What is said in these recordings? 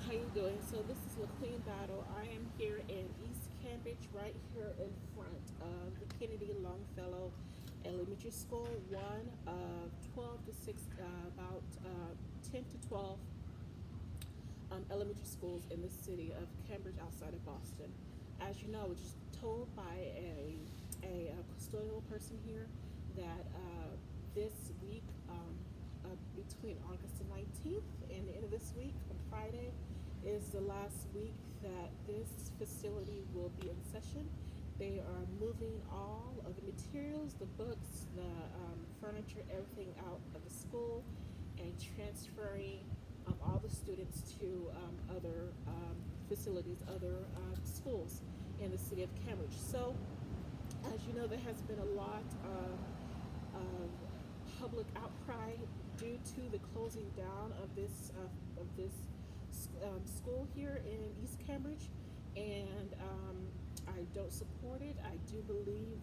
How you doing? So this is LaQueen Battle. I am here in East Cambridge, right here in front of the Kennedy Longfellow Elementary School, one of 12 to 6, about 10 to 12 elementary schools in the city of Cambridge outside of Boston. As you know, which is told by a custodial person here that this week, between August the 19th and the end of this week, on Friday, is the last week that this facility will be in session. They are moving all of the materials, the books, the furniture, everything out of the school and transferring all the students to other facilities, other schools in the city of Cambridge. So, as you know, there has been a lot of public outcry due to the closing down of this school here in East Cambridge, and I don't support it. I do believe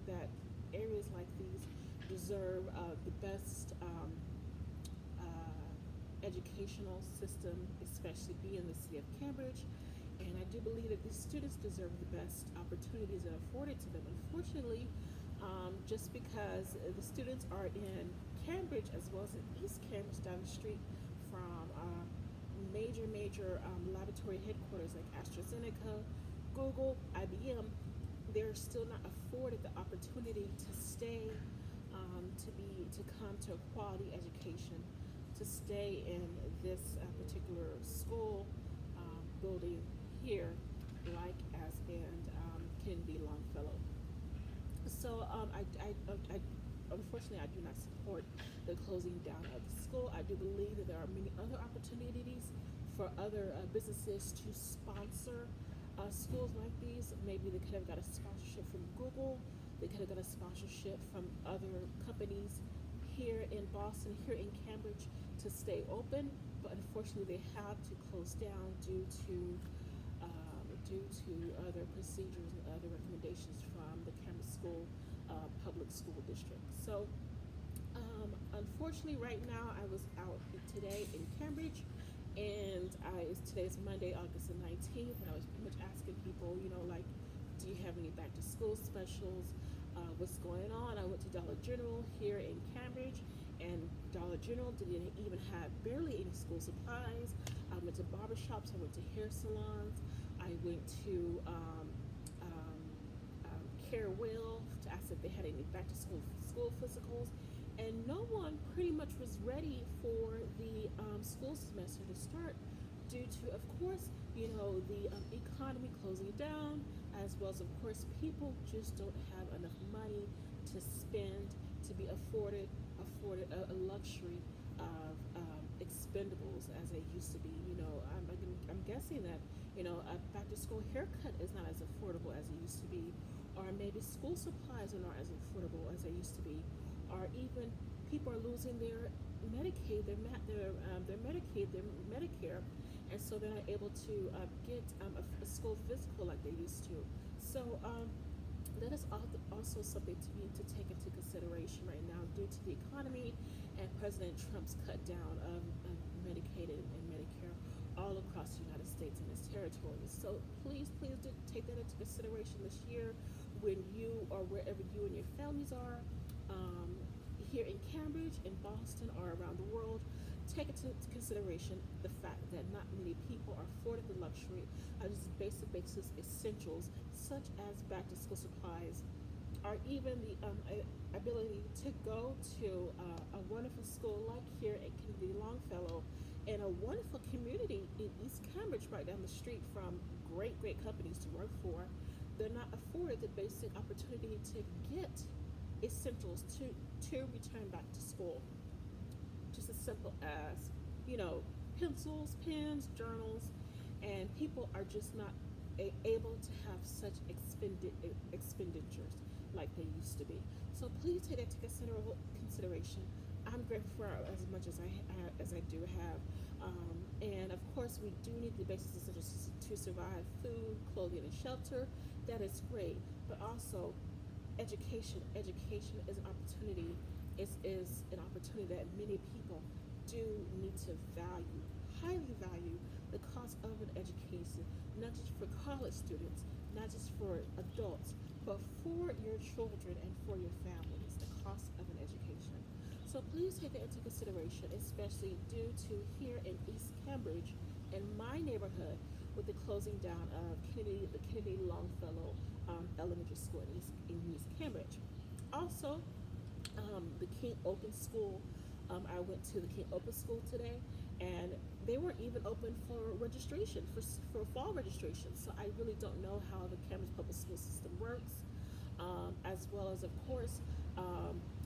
that areas like these deserve the best educational system, especially being in the city of Cambridge. And I do believe that these students deserve the best opportunities that are afforded to them. Unfortunately, just because the students are in Cambridge as well as in East Cambridge down the street from major laboratory headquarters like AstraZeneca, Google, IBM, they're still not afforded the opportunity to stay, to come to a quality education, to stay in this particular school building here, like as in Kennedy Longfellow. So unfortunately, I do not support the closing down of the school. I do believe that there are many other opportunities for other businesses to sponsor schools like these. Maybe they could have got a sponsorship from Google. They could have got a sponsorship from other companies here in Boston, here in Cambridge, to stay open. But unfortunately, they had to close down due to other procedures and other recommendations from the Cambridge School Public School District. So, unfortunately, right now I was out today in Cambridge, and today's Monday, August the 19th, and I was pretty much asking people, like, do you have any back to school specials? What's going on? I went to Dollar General here in Cambridge, and Dollar General didn't even have barely any school supplies. I went to barbershops, I went to hair salons, I went to Care Will to ask if they had any back to school physicals, and no one pretty much was ready for the school semester to start due to, of course, the economy closing down, as well as, of course, people just don't have enough money to spend to be afforded a luxury of expendables as they used to be. I'm guessing that a back to school haircut is not as affordable as it used to be, or maybe school supplies are not as affordable as they used to be, or even people are losing their Medicaid, their Medicaid, their Medicare, and so they're not able to get a school physical like they used to. So that is also something to take into consideration right now due to the economy and President Trump's cut down of Medicaid and Medicare all across the United States and its territories. So please do take that into consideration this year when you or wherever you and your families are. Here in Cambridge, in Boston, or around the world, take into consideration the fact that not many people are afforded the luxury of just basic essentials such as back to school supplies, or even the ability to go to a wonderful school like here at Kennedy Longfellow, and a wonderful community in East Cambridge right down the street from great companies to work for. They're not afforded the basic opportunity to get essentials to return back to school. Just as simple as, pencils, pens, journals, and people are just not able to have such expenditures like they used to be. So please take that into consideration. I'm grateful for as much as I do have, and of course we do need the basic essentials to survive: food, clothing, and shelter. That is great, but also education is an opportunity, is an opportunity that many people do need to value highly value the cost of an education, not just for college students, not just for adults, but for your children and for your families, the cost of an education. So please take that into consideration, especially due to here in East Cambridge, in my neighborhood, with the closing down of the Kennedy Longfellow Elementary School in East Cambridge. Also, the King Open School. I went to the King Open School today, and they weren't even open for registration for fall registration. So I really don't know how the Cambridge Public School system works. As well as, of course,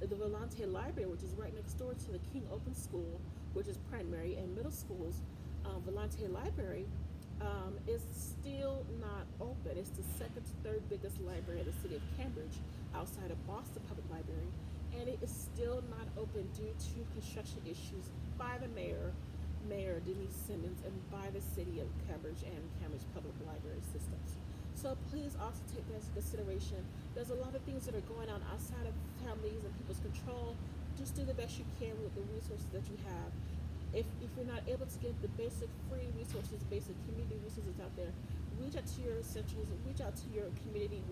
the Volante Library, which is right next door to the King Open School, which is primary and middle schools. Volante Library is still not open. It's the second to third biggest library in the city of Cambridge, outside of Boston Public Library, and it is still not open due to construction issues by the mayor, Mayor Denise Simmons, and by the city of Cambridge and Cambridge Public Library systems. So please also take that into consideration. There's a lot of things that are going on outside of families and people's control. Just do the best you can with the resources that you have. If you're not able to get the basic free resources, basic community resources out there, reach out to your essentials, reach out to your community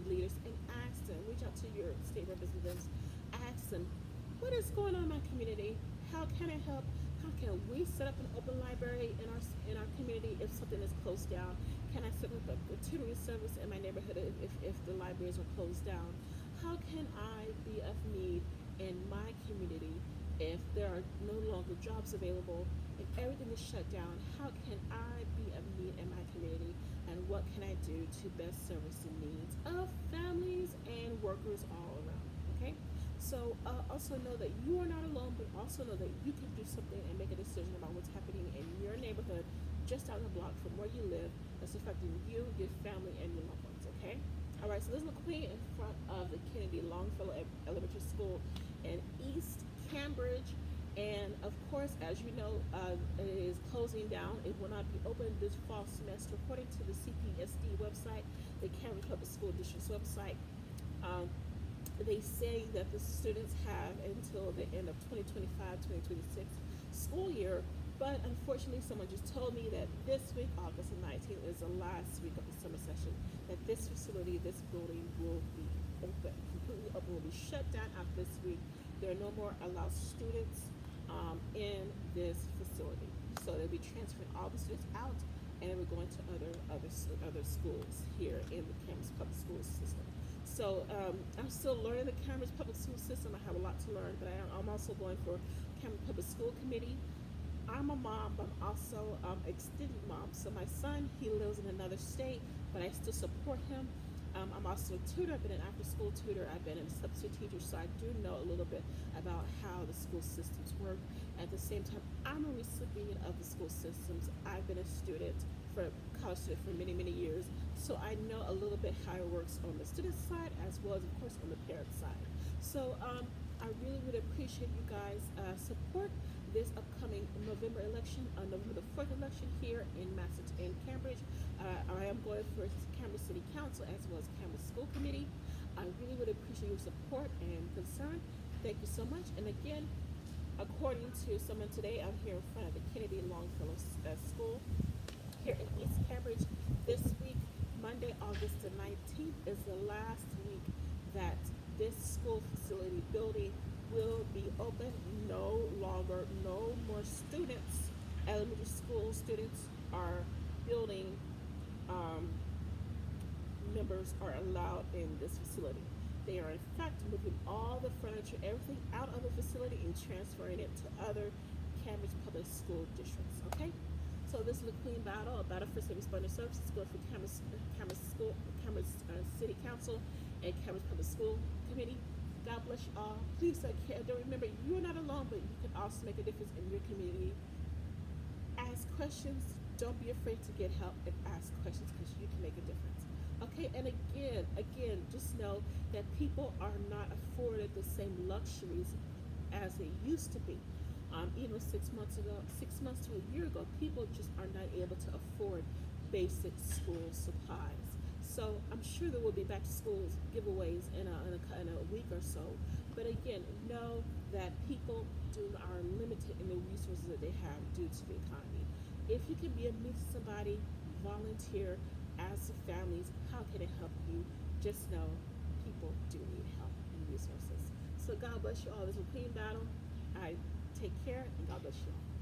leaders, and ask them. Reach out to your state representatives, ask them, what is going on in my community? How can I help? How can we set up an open library in our community if something is closed down? Can I set up a tutoring service in my neighborhood if the libraries are closed down? How can I be of need in my community if there are no longer jobs available and everything is shut down? How can I be of need in my community? And what can I do to best service the needs of families and workers all around? Okay? So also know that you are not alone, but also know that you can do something and make a decision about what's happening in your neighborhood, just down the block from where you live, that's affecting you, your family, and your loved ones. Okay. All right. So this is McQueen in front of the Kennedy Longfellow Elementary School in East Cambridge, and of course, as you know, it is closing down. It will not be open this fall semester, according to the CPSD website, the Cambridge Public School District's website. Um, they say that the students have until the end of 2025-2026 school year, but unfortunately someone just told me that this week, August the 19th, is the last week of the summer session, that this facility, this building will be open, completely open, will be shut down after this week. There are no more allowed students in this facility. So they'll be transferring all the students out, and we're going to other schools here in the Cambridge Public School System. So I'm still learning the Cambridge Public School System. I have a lot to learn, but I'm also going for Cambridge Public School Committee. I'm a mom, but I'm also extended mom. So my son, he lives in another state, but I still support him. I'm also a tutor. I've been an after-school tutor. I've been a substitute teacher, so I do know a little bit about how the school systems work. At the same time, I'm a recipient of the school systems. I've been a student for college student for many, many years, so I know a little bit how it works on the student side as well as, of course, on the parent side. So I really would appreciate you guys support this upcoming November election, November the 4th election here in Cambridge. I am going for Cambridge City Council as well as Cambridge School Committee. I really would appreciate your support and concern. Thank you so much. And again, according to someone today, I'm here in front of the Kennedy Longfellow School here in East Cambridge. This week, Monday, August the 19th, is the last week that this school facility building will be open. No longer, no more students, elementary school students are building members are allowed in this facility. They are in fact moving all the furniture, everything out of the facility and transferring it to other Cambridge Public School districts. Okay? So this is a clean battle, a battle for civil responder services, going for Cambridge City Council and Cambridge Public School Committee. God bless you all. Please take care. Don't remember, you are not alone, but you can also make a difference in your community. Ask questions. Don't be afraid to get help and ask questions, because you can make a difference. Okay, and again, just know that people are not afforded the same luxuries as they used to be. Even 6 months ago, 6 months to a year ago, people just are not able to afford basic school supplies. So I'm sure there will be back to school giveaways in a week or so. But again, know that people are limited in the resources that they have due to the economy. If you can be a meet to somebody, volunteer, ask the families, how can it help you? Just know people do need help and resources. So God bless you all. This is a Queen Battle. I take care and God bless you all.